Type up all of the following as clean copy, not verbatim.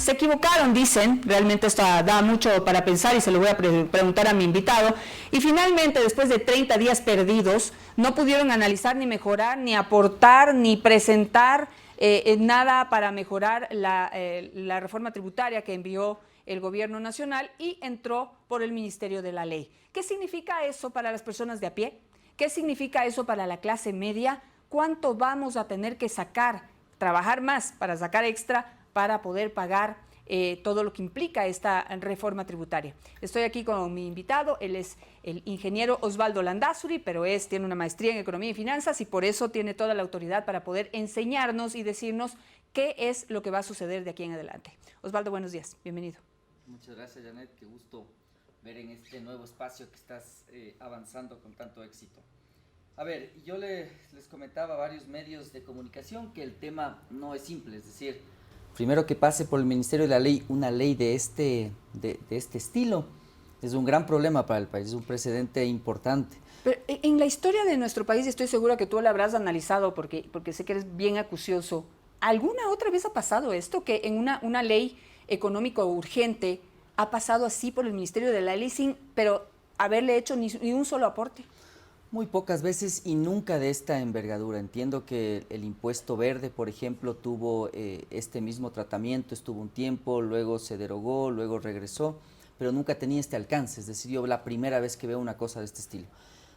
se equivocaron, dicen, realmente esto da mucho para pensar y se lo voy a preguntar a mi invitado, y finalmente después de 30 días perdidos no pudieron analizar ni mejorar, ni aportar, ni presentar nada para mejorar la reforma tributaria que envió el gobierno nacional y entró por el Ministerio de la Ley. ¿Qué significa eso para las personas de a pie? ¿Qué significa eso para la clase media? ¿Cuánto vamos a tener que sacar, trabajar más para sacar extra para poder pagar todo lo que implica esta reforma tributaria? Estoy aquí con mi invitado, él es el ingeniero Osvaldo Landázuri, pero tiene una maestría en Economía y Finanzas y por eso tiene toda la autoridad para poder enseñarnos y decirnos qué es lo que va a suceder de aquí en adelante. Osvaldo, buenos días, bienvenido. Muchas gracias, Janet, qué gusto ver en este nuevo espacio que estás avanzando con tanto éxito. A ver, yo les comentaba a varios medios de comunicación que el tema no es simple, es decir, primero que pase por el Ministerio de la Ley una ley de este estilo es un gran problema para el país, es un precedente importante. Pero en la historia de nuestro país, estoy segura que tú la habrás analizado porque sé que eres bien acucioso. ¿Alguna otra vez ha pasado esto, que en una ley económico urgente ha pasado así por el Ministerio de la Ley pero haberle hecho ni un solo aporte? Muy pocas veces y nunca de esta envergadura. Entiendo que el impuesto verde, por ejemplo, tuvo este mismo tratamiento, estuvo un tiempo, luego se derogó, luego regresó, pero nunca tenía este alcance. Es decir, yo la primera vez que veo una cosa de este estilo.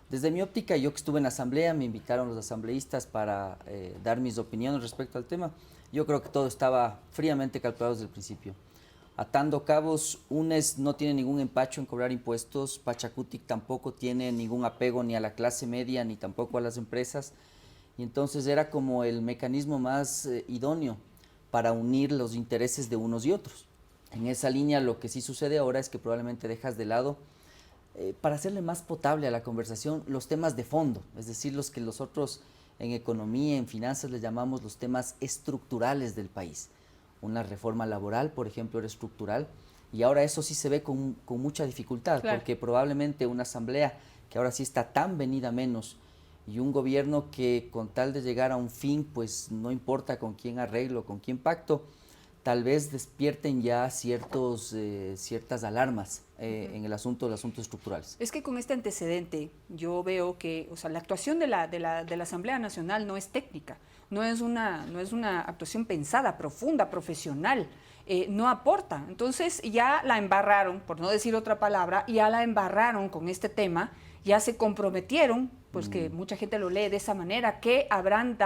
Desde mi óptica, yo que estuve en asamblea, me invitaron los asambleístas para dar mis opiniones respecto al tema. Yo creo que todo estaba fríamente calculado desde el principio. Atando cabos, UNES no tiene ningún empacho en cobrar impuestos, Pachacutic tampoco tiene ningún apego ni a la clase media ni tampoco a las empresas, y entonces era como el mecanismo más idóneo para unir los intereses de unos y otros. En esa línea lo que sí sucede ahora es que probablemente dejas de lado, para hacerle más potable a la conversación, los temas de fondo, es decir, los que nosotros en economía, en finanzas les llamamos los temas estructurales del país. Una reforma laboral, por ejemplo, era estructural, y ahora eso sí se ve con mucha dificultad, claro, porque probablemente una asamblea que ahora sí está tan venida menos y un gobierno que con tal de llegar a un fin, pues no importa con quién arreglo, con quién pacto, tal vez despierten ya ciertas alarmas en el asunto de los asuntos estructurales. Es que con este antecedente yo veo que, o sea, la actuación de la Asamblea Nacional no es técnica, no es una actuación pensada, profunda, profesional, no aporta. Entonces ya la embarraron, por no decir otra palabra, ya la embarraron con este tema, ya se comprometieron, pues que mucha gente lo lee de esa manera, ¿qué habrán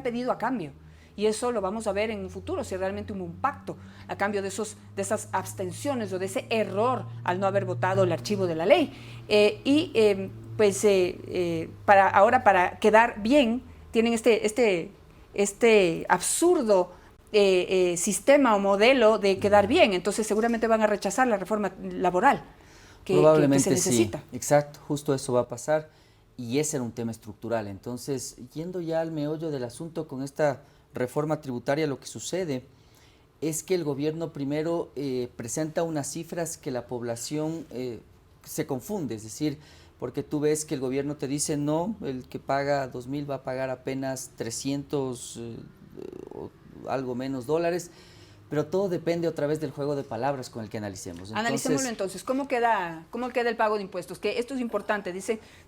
pedido a cambio? Y eso lo vamos a ver en un futuro, si realmente hubo un pacto a cambio de esas abstenciones o de ese error al no haber votado el archivo de la ley. Para quedar bien, tienen este absurdo sistema o modelo de quedar bien. Entonces seguramente van a rechazar la reforma laboral que se necesita. Sí, exacto, justo eso va a pasar. Y ese era un tema estructural. Entonces, yendo ya al meollo del asunto con esta reforma tributaria, lo que sucede es que el gobierno primero presenta unas cifras que la población se confunde, es decir, porque tú ves que el gobierno te dice no, el que paga 2,000 va a pagar apenas 300 o algo menos dólares, pero todo depende otra vez del juego de palabras con el que analicemos. Analicémoslo entonces. ¿Cómo queda el pago de impuestos? Que esto es importante.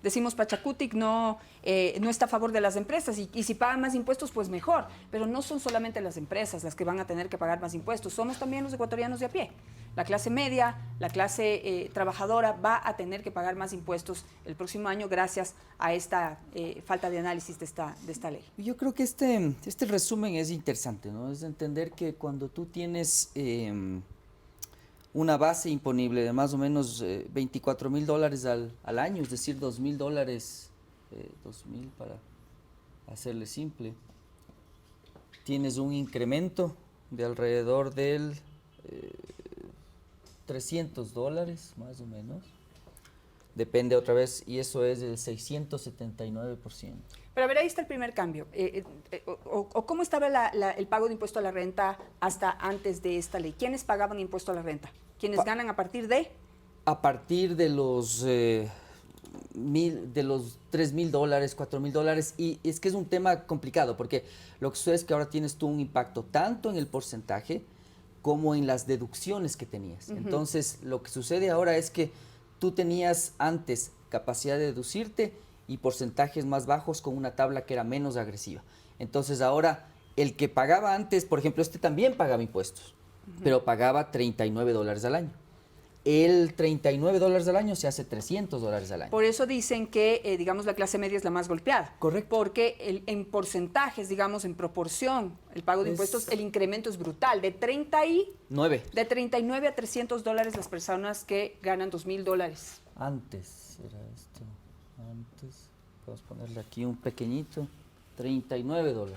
Decimos Pachacutic no está a favor de las empresas y si pagan más impuestos, pues mejor. Pero no son solamente las empresas las que van a tener que pagar más impuestos. Somos también los ecuatorianos de a pie. La clase media, la clase trabajadora va a tener que pagar más impuestos el próximo año gracias a esta falta de análisis de esta ley. Yo creo que este resumen es interesante, ¿no? Es entender que cuando tú tienes una base imponible de más o menos $24,000 al año, es decir, $2,000, 2,000 para hacerle simple, tienes un incremento de alrededor del $300 más o menos, depende otra vez, y eso es del 679%. Pero a ver, ahí está el primer cambio. ¿Cómo estaba el pago de impuesto a la renta hasta antes de esta ley? ¿Quiénes pagaban impuesto a la renta? ¿Quiénes ganan a partir de? A partir de los $3,000, $4,000, y es que es un tema complicado, porque lo que sucede es que ahora tienes tú un impacto tanto en el porcentaje como en las deducciones que tenías. Entonces, lo que sucede ahora es que tú tenías antes capacidad de deducirte y porcentajes más bajos con una tabla que era menos agresiva. Entonces, ahora el que pagaba antes, por ejemplo, este también pagaba impuestos, pero pagaba $39 al año. El $39 al año se hace $300 al año. Por eso dicen que, digamos, la clase media es la más golpeada. Correcto. Porque en porcentajes, digamos, en proporción, el pago de impuestos, el incremento es brutal. De 39 a $300 las personas que ganan $2,000. Antes era esto. Antes, vamos a ponerle aquí un pequeñito. $39.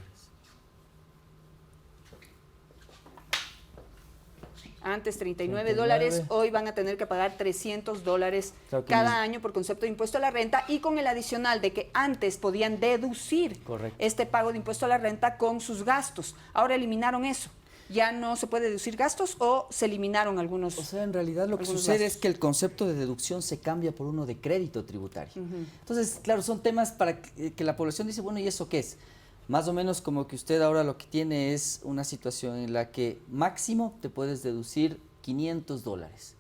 Antes $39, hoy van a tener que pagar $300 cada año por concepto de impuesto a la renta, y con el adicional de que antes podían deducir este pago de impuesto a la renta con sus gastos. Ahora eliminaron eso. ¿Ya no se puede deducir gastos o se eliminaron algunos? O sea, en realidad lo que sucede es que el concepto de deducción se cambia por uno de crédito tributario. Entonces, claro, son temas para que la población dice, bueno, ¿y eso qué es? Más o menos como que usted ahora lo que tiene es una situación en la que máximo te puedes deducir $500.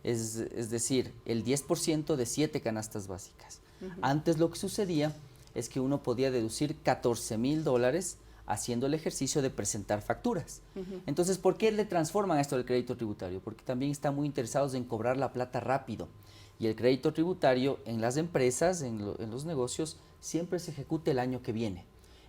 Es decir, el 10% de 7 canastas básicas. Antes lo que sucedía es que uno podía deducir $14,000 haciendo el ejercicio de presentar facturas. Entonces, ¿por qué le transforman esto del crédito tributario? Porque también están muy interesados en cobrar la plata rápido. Y el crédito tributario en las empresas, en los negocios, siempre se ejecuta el año que viene.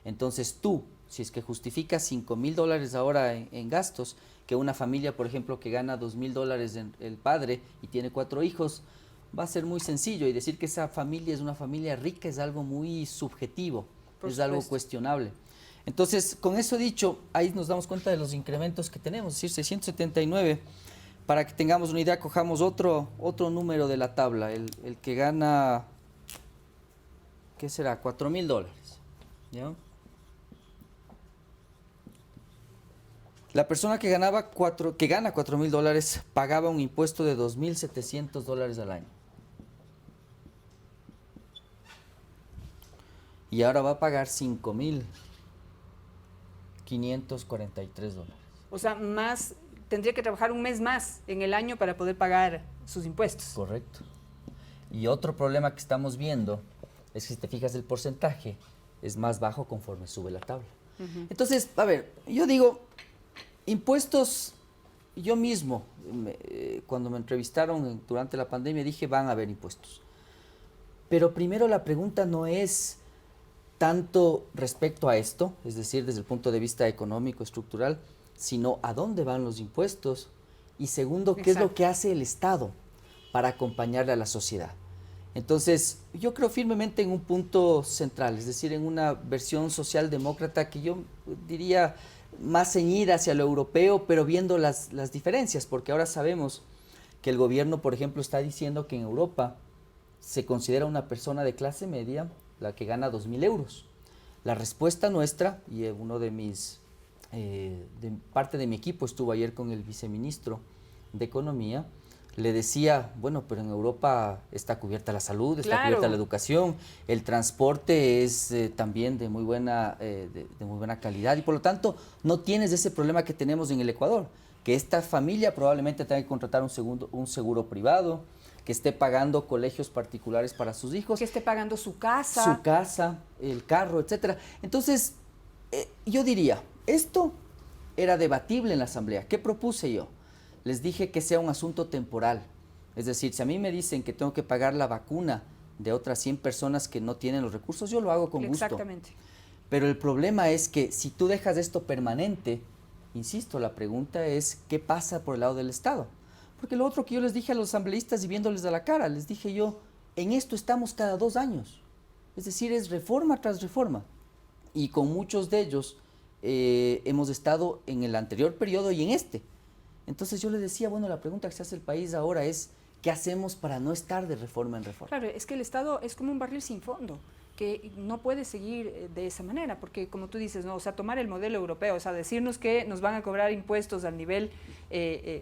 Entonces tú, si es que justificas $5,000 ahora en gastos, que una familia, por ejemplo, que gana $2,000 el padre y tiene 4 hijos, va a ser muy sencillo. Y decir que esa familia es una familia rica es algo muy subjetivo, es algo cuestionable. Entonces, con eso dicho, ahí nos damos cuenta de los incrementos que tenemos, es decir, 679. Para que tengamos una idea, cojamos otro número de la tabla, el que gana, ¿qué será? $4,000, ¿ya? La persona que gana $4,000 pagaba un impuesto de $2,700 al año. Y ahora va a pagar $5,543. O sea, tendría que trabajar un mes más en el año para poder pagar sus impuestos. Correcto. Y otro problema que estamos viendo es que si te fijas el porcentaje es más bajo conforme sube la tabla. Entonces, a ver, yo digo, impuestos, yo mismo, cuando me entrevistaron durante la pandemia, dije, van a haber impuestos. Pero primero la pregunta no es tanto respecto a esto, es decir, desde el punto de vista económico, estructural, sino a dónde van los impuestos. Y segundo, ¿qué es lo que hace el Estado para acompañarle a la sociedad? Entonces, yo creo firmemente en un punto central, es decir, en una versión socialdemócrata que yo diría más ceñida hacia lo europeo, pero viendo las diferencias, porque ahora sabemos que el gobierno, por ejemplo, está diciendo que en Europa se considera una persona de clase media la que gana 2.000 euros. La respuesta nuestra, y uno de parte de mi equipo estuvo ayer con el viceministro de Economía, le decía, bueno, pero en Europa está cubierta la salud, está cubierta la educación, el transporte es también de muy buena calidad, y por lo tanto no tienes ese problema que tenemos en el Ecuador, que esta familia probablemente tenga que contratar un seguro privado, que esté pagando colegios particulares para sus hijos. Que esté pagando su casa. El carro, etcétera. Entonces, yo diría, esto era debatible en la Asamblea. ¿Qué propuse yo? Les dije que sea un asunto temporal. Es decir, si a mí me dicen que tengo que pagar la vacuna de otras 100 personas que no tienen los recursos, yo lo hago con gusto. Exactamente. Pero el problema es que si tú dejas esto permanente, insisto, la pregunta es, ¿qué pasa por el lado del Estado? Porque lo otro que yo les dije a los asambleístas y viéndoles a la cara, les dije yo, en esto estamos cada 2 años. Es decir, es reforma tras reforma. Y con muchos de ellos hemos estado en el anterior periodo y en este. Entonces yo les decía, bueno, la pregunta que se hace el país ahora es, ¿qué hacemos para no estar de reforma en reforma? Claro, es que el Estado es como un barril sin fondo. que no puede seguir de esa manera, porque como tú dices, ¿no? O sea, tomar el modelo europeo, o sea, decirnos que nos van a cobrar impuestos al nivel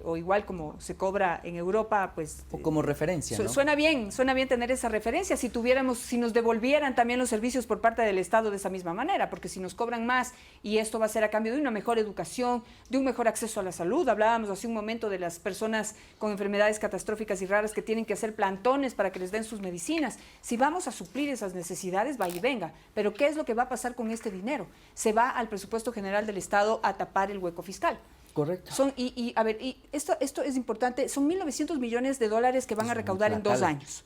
o igual como se cobra en Europa, pues... O como referencia, ¿no? Suena bien tener esa referencia, si tuviéramos, si nos devolvieran también los servicios por parte del Estado de esa misma manera, porque si nos cobran más y esto va a ser a cambio de una mejor educación, de un mejor acceso a la salud, hablábamos hace un momento de las personas con enfermedades catastróficas y raras que tienen que hacer plantones para que les den sus medicinas, si vamos a suplir esas necesidades, vaya y venga, pero ¿qué es lo que va a pasar con este dinero? Se va al presupuesto general del Estado a tapar el hueco fiscal. Correcto. A ver, esto es importante, son 1.900 millones de dólares que van a recaudar en 2 años,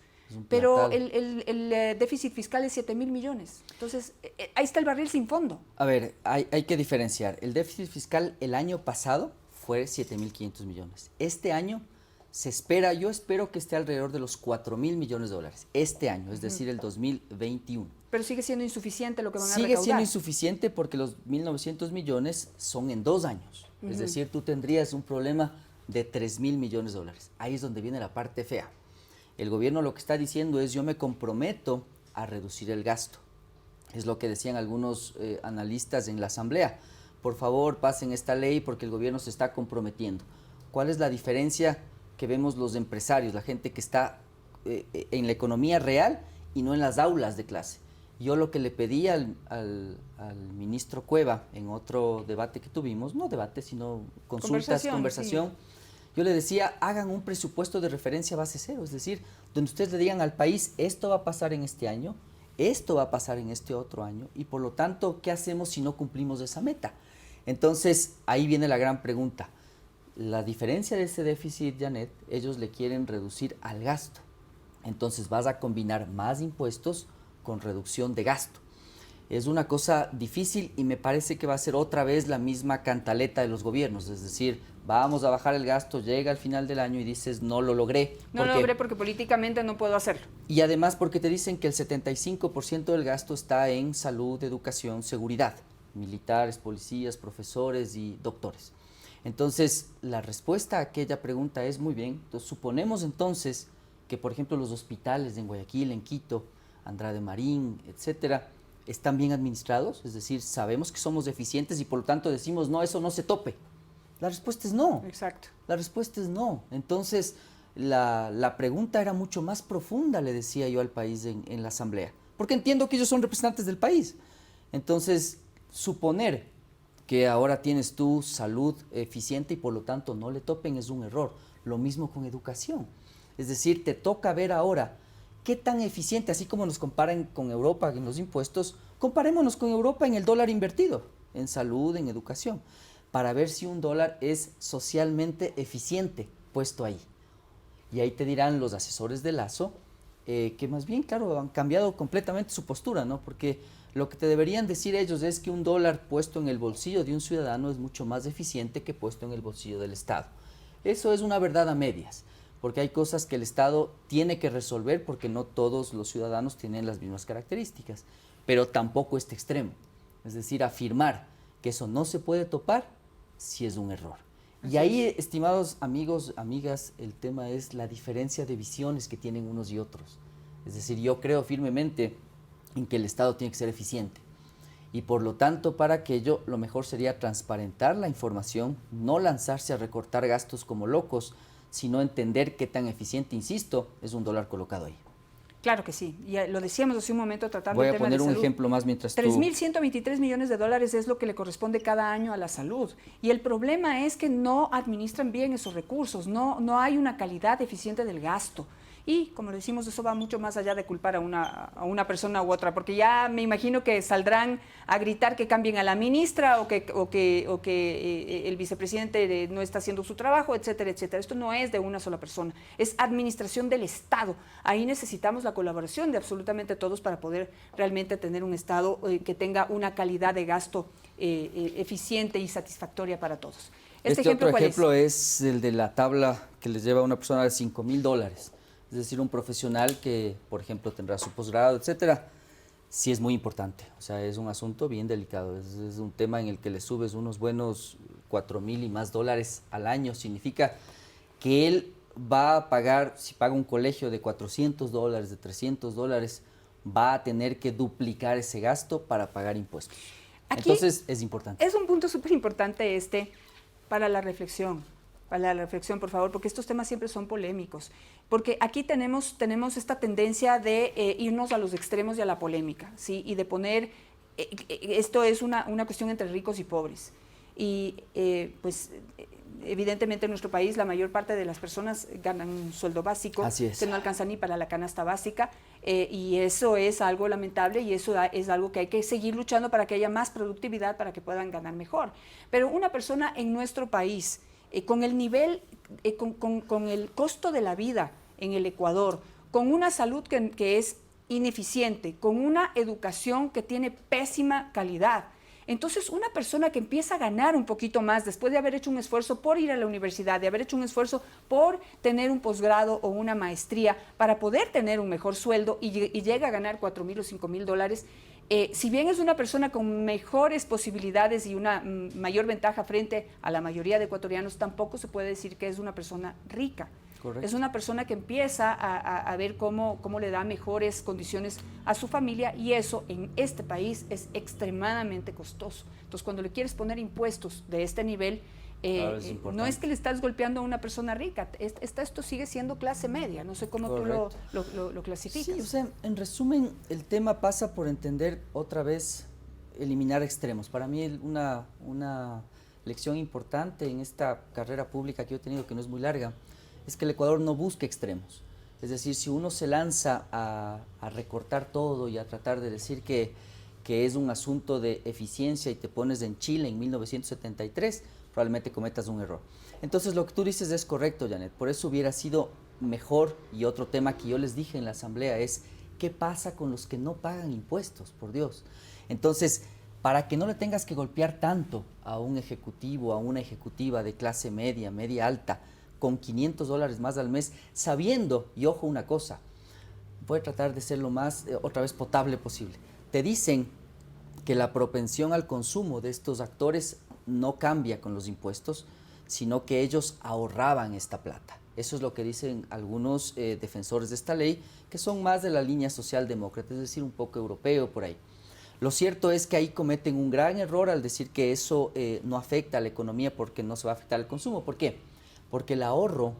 pero el déficit fiscal es 7.000 millones, entonces ahí está el barril sin fondo. A ver, hay que diferenciar, el déficit fiscal el año pasado fue 7.500 millones, este año yo espero que esté alrededor de los 4.000 millones de dólares, este año, es decir, el 2021. Pero sigue siendo insuficiente lo que van a Sigue recaudar. siendo insuficiente porque los 1.900 millones son en 2 años. Es decir, tú tendrías un problema de 3.000 millones de dólares. Ahí es donde viene la parte fea. El gobierno lo que está diciendo es: yo me comprometo a reducir el gasto. Es lo que decían algunos analistas en la asamblea. Por favor, pasen esta ley porque el gobierno se está comprometiendo. ¿Cuál es la diferencia que vemos los empresarios, la gente que está en la economía real y no en las aulas de clase? Yo lo que le pedí al ministro Cueva en otro debate que tuvimos, no debate, sino conversación, sí. Yo le decía: hagan un presupuesto de referencia base cero, es decir, donde ustedes le digan al país: esto va a pasar en este año, esto va a pasar en este otro año, y por lo tanto, ¿qué hacemos si no cumplimos esa meta? Entonces, ahí viene la gran pregunta. La diferencia de ese déficit, Janet, ellos le quieren reducir al gasto. Entonces vas a combinar más impuestos con reducción de gasto. Es una cosa difícil y me parece que va a ser otra vez la misma cantaleta de los gobiernos, es decir, vamos a bajar el gasto, llega al final del año y dices: no lo logré. No lo logré porque políticamente no puedo hacerlo. Y además porque te dicen que el 75% del gasto está en salud, educación, seguridad, militares, policías, profesores y doctores. Entonces, la respuesta a aquella pregunta es: muy bien, entonces suponemos entonces que, por ejemplo, los hospitales en Guayaquil, en Quito, Andrade Marín, etcétera, están bien administrados, es decir, sabemos que somos deficientes y por lo tanto decimos: no, eso no se tope. La respuesta es no. Exacto. La respuesta es no. Entonces, la pregunta era mucho más profunda, le decía yo al país en la asamblea, porque entiendo que ellos son representantes del país. Entonces, suponer que ahora tienes tú salud eficiente y por lo tanto no le topen es un error. Lo mismo con educación. Es decir, te toca ver ahora qué tan eficiente, así como nos comparan con Europa en los impuestos, comparémonos con Europa en el dólar invertido, en salud, en educación, para ver si un dólar es socialmente eficiente puesto ahí. Y ahí te dirán los asesores de Lazo que más bien, claro, han cambiado completamente su postura, ¿no? Porque lo que te deberían decir ellos es que un dólar puesto en el bolsillo de un ciudadano es mucho más eficiente que puesto en el bolsillo del Estado. Eso es una verdad a medias, porque hay cosas que el Estado tiene que resolver porque no todos los ciudadanos tienen las mismas características, pero tampoco este extremo. Es decir, afirmar que eso no se puede topar, sí es un error. Y ahí, estimados amigos, amigas, el tema es la diferencia de visiones que tienen unos y otros. Es decir, yo creo firmemente en que el Estado tiene que ser eficiente. Y por lo tanto, para aquello, lo mejor sería transparentar la información, no lanzarse a recortar gastos como locos, sino entender qué tan eficiente, insisto, es un dólar colocado ahí. Claro que sí, y lo decíamos hace un momento tratando el tema de salud. Voy a poner un ejemplo más mientras tú... 3.123 millones de dólares es lo que le corresponde cada año a la salud. Y el problema es que no administran bien esos recursos, no hay una calidad eficiente del gasto. Y, como decimos, eso va mucho más allá de culpar a una persona u otra, porque ya me imagino que saldrán a gritar que cambien a la ministra o que el vicepresidente no está haciendo su trabajo, etcétera, etcétera. Esto no es de una sola persona, es administración del Estado. Ahí necesitamos la colaboración de absolutamente todos para poder realmente tener un Estado que tenga una calidad de gasto eficiente y satisfactoria para todos. Este otro ejemplo es el de la tabla que les lleva a una persona de $5.000. Es decir, un profesional que, por ejemplo, tendrá su posgrado, etcétera, sí es muy importante. O sea, es un asunto bien delicado. Es un tema en el que le subes unos buenos $4.000 y más al año. Significa que él va a pagar, si paga un colegio de $400, de $300, va a tener que duplicar ese gasto para pagar impuestos. Aquí Entonces es importante. es un punto súper importante para la reflexión. Para la reflexión, por favor, porque estos temas siempre son polémicos. Porque aquí tenemos esta tendencia de irnos a los extremos y a la polémica, ¿sí? Y de poner, esto es una cuestión entre ricos y pobres. Y evidentemente en nuestro país la mayor parte de las personas ganan un sueldo básico que no alcanza ni para la canasta básica, y eso es algo lamentable, y eso es algo que hay que seguir luchando para que haya más productividad, para que puedan ganar mejor. Pero una persona en nuestro país, con el nivel, con el costo de la vida en el Ecuador, con una salud que es ineficiente, con una educación que tiene pésima calidad. Entonces, una persona que empieza a ganar un poquito más después de haber hecho un esfuerzo por ir a la universidad, de haber hecho un esfuerzo por tener un posgrado o una maestría para poder tener un mejor sueldo y llega a ganar 4.000 o 5.000 dólares, si bien es una persona con mejores posibilidades y una mayor ventaja frente a la mayoría de ecuatorianos, tampoco se puede decir que es una persona rica. Correcto. Es una persona que empieza a ver cómo le da mejores condiciones a su familia, y eso en este país es extremadamente costoso. Entonces, cuando le quieres poner impuestos de este nivel, no es que le estás golpeando a una persona rica, esto sigue siendo clase media, no sé cómo Correcto. Tú lo clasificas. Sí, o sea, en resumen, el tema pasa por entender otra vez, eliminar extremos. Para mí una lección importante en esta carrera pública que yo he tenido, que no es muy larga, es que el Ecuador no busca extremos. Es decir, si uno se lanza a recortar todo y a tratar de decir que es un asunto de eficiencia y te pones en Chile en 1973, probablemente cometas un error. Entonces, lo que tú dices es correcto, Janet. Por eso hubiera sido mejor, y otro tema que yo les dije en la asamblea es, ¿qué pasa con los que no pagan impuestos? Por Dios. Entonces, para que no le tengas que golpear tanto a un ejecutivo, a una ejecutiva de clase media, media alta, con 500 dólares más al mes, sabiendo, y ojo una cosa, voy a tratar de ser lo más, otra vez, potable posible. Te dicen que la propensión al consumo de estos actores no cambia con los impuestos, sino que ellos ahorraban esta plata. Eso es lo que dicen algunos defensores de esta ley, que son más de la línea socialdemócrata, es decir, un poco europeo por ahí. Lo cierto es que ahí cometen un gran error al decir que eso no afecta a la economía porque no se va a afectar al consumo. ¿Por qué? Porque el ahorro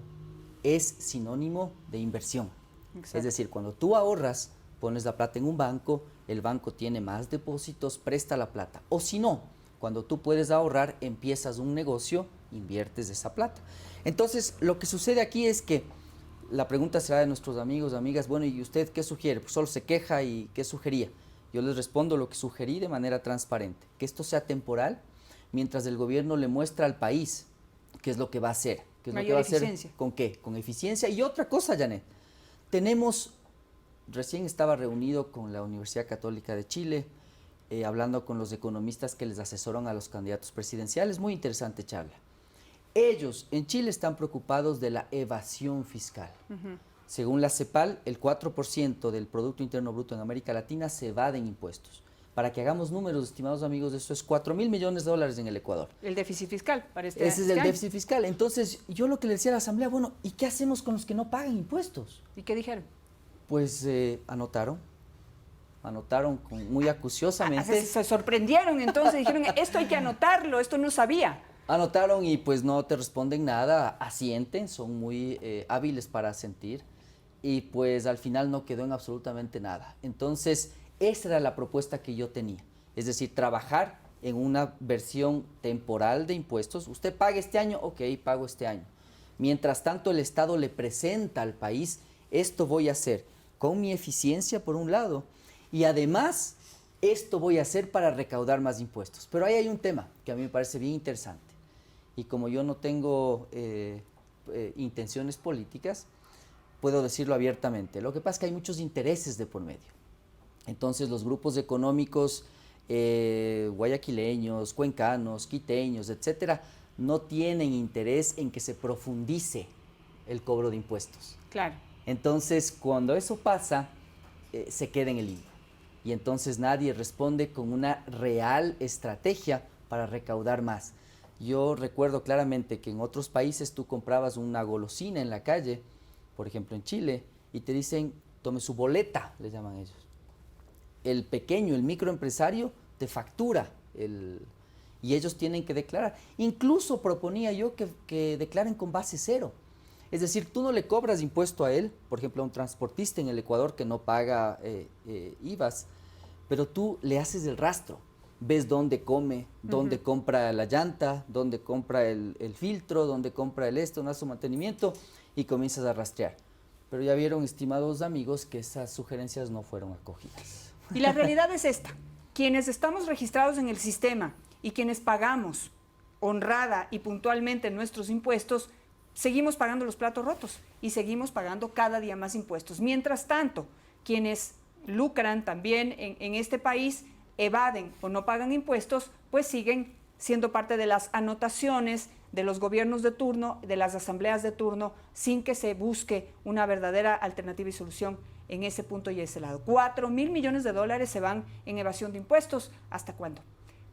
es sinónimo de inversión. Exacto. Es decir, cuando tú ahorras, pones la plata en un banco, el banco tiene más depósitos, presta la plata. O si no, cuando tú puedes ahorrar, empiezas un negocio, inviertes esa plata. Entonces, lo que sucede aquí es que la pregunta será de nuestros amigos, amigas, bueno, ¿y usted qué sugiere? Pues solo se queja, y ¿qué sugería? Yo les respondo lo que sugerí de manera transparente, que esto sea temporal, mientras el gobierno le muestra al país qué es lo que va a hacer. ¿Qué es lo que va a hacer? ¿Con qué? Con eficiencia. Y otra cosa, Janet, recién estaba reunido con la Universidad Católica de Chile, hablando con los economistas que les asesoran a los candidatos presidenciales. Muy interesante charla. Ellos en Chile están preocupados de la evasión fiscal. Según la CEPAL, el 4% del Producto Interno Bruto en América Latina se evade en impuestos. Para que hagamos números, estimados amigos, eso es 4.000 millones de dólares en el Ecuador. El déficit fiscal para este Ese es el déficit fiscal. Entonces, yo lo que le decía a la asamblea, bueno, ¿y qué hacemos con los que no pagan impuestos? ¿Y qué dijeron? Pues anotaron muy acuciosamente. Se sorprendieron, entonces dijeron, esto hay que anotarlo, esto no sabía. Anotaron y pues no te responden nada, asienten, son muy hábiles para asentir, y pues al final no quedó en absolutamente nada. Entonces, esa era la propuesta que yo tenía, es decir, trabajar en una versión temporal de impuestos. Usted paga este año, ok, pago este año. Mientras tanto, el Estado le presenta al país, esto voy a hacer con mi eficiencia por un lado, y además esto voy a hacer para recaudar más impuestos. Pero ahí hay un tema que a mí me parece bien interesante, y como yo no tengo intenciones políticas, puedo decirlo abiertamente. Lo que pasa es que hay muchos intereses de por medio. Entonces los grupos económicos guayaquileños, cuencanos, quiteños, etcétera, no tienen interés en que se profundice el cobro de impuestos. Claro. Entonces, cuando eso pasa, se queda en el limbo. Y entonces nadie responde con una real estrategia para recaudar más. Yo recuerdo claramente que en otros países tú comprabas una golosina en la calle, por ejemplo en Chile, y te dicen, tome su boleta, le llaman ellos. el pequeño, el microempresario, te factura y ellos tienen que declarar. Incluso proponía yo que declaren con base cero. Es decir, tú no le cobras impuesto a él, por ejemplo, a un transportista en el Ecuador que no paga IVAs, pero tú le haces el rastro. Ves dónde come, dónde compra la llanta, dónde compra el filtro, dónde compra dónde hace su mantenimiento y comienzas a rastrear. Pero ya vieron, estimados amigos, que esas sugerencias no fueron acogidas. Y la realidad es esta. Quienes estamos registrados en el sistema y quienes pagamos honrada y puntualmente nuestros impuestos, seguimos pagando los platos rotos y seguimos pagando cada día más impuestos. Mientras tanto, quienes lucran también en este país, evaden o no pagan impuestos, pues siguen siendo parte de las anotaciones de los gobiernos de turno, de las asambleas de turno, sin que se busque una verdadera alternativa y solución en ese punto y ese lado. 4.000 millones de dólares se van en evasión de impuestos. ¿Hasta cuándo?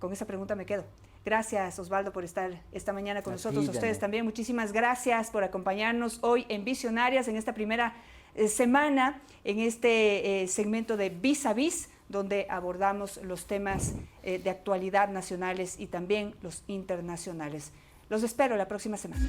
Con esa pregunta me quedo. Gracias, Osvaldo, por estar esta mañana con nosotros. A ustedes también, muchísimas gracias por acompañarnos hoy en Visionarias, en esta primera semana, en este segmento de Vis a Vis, donde abordamos los temas de actualidad nacionales y también los internacionales. Los espero la próxima semana.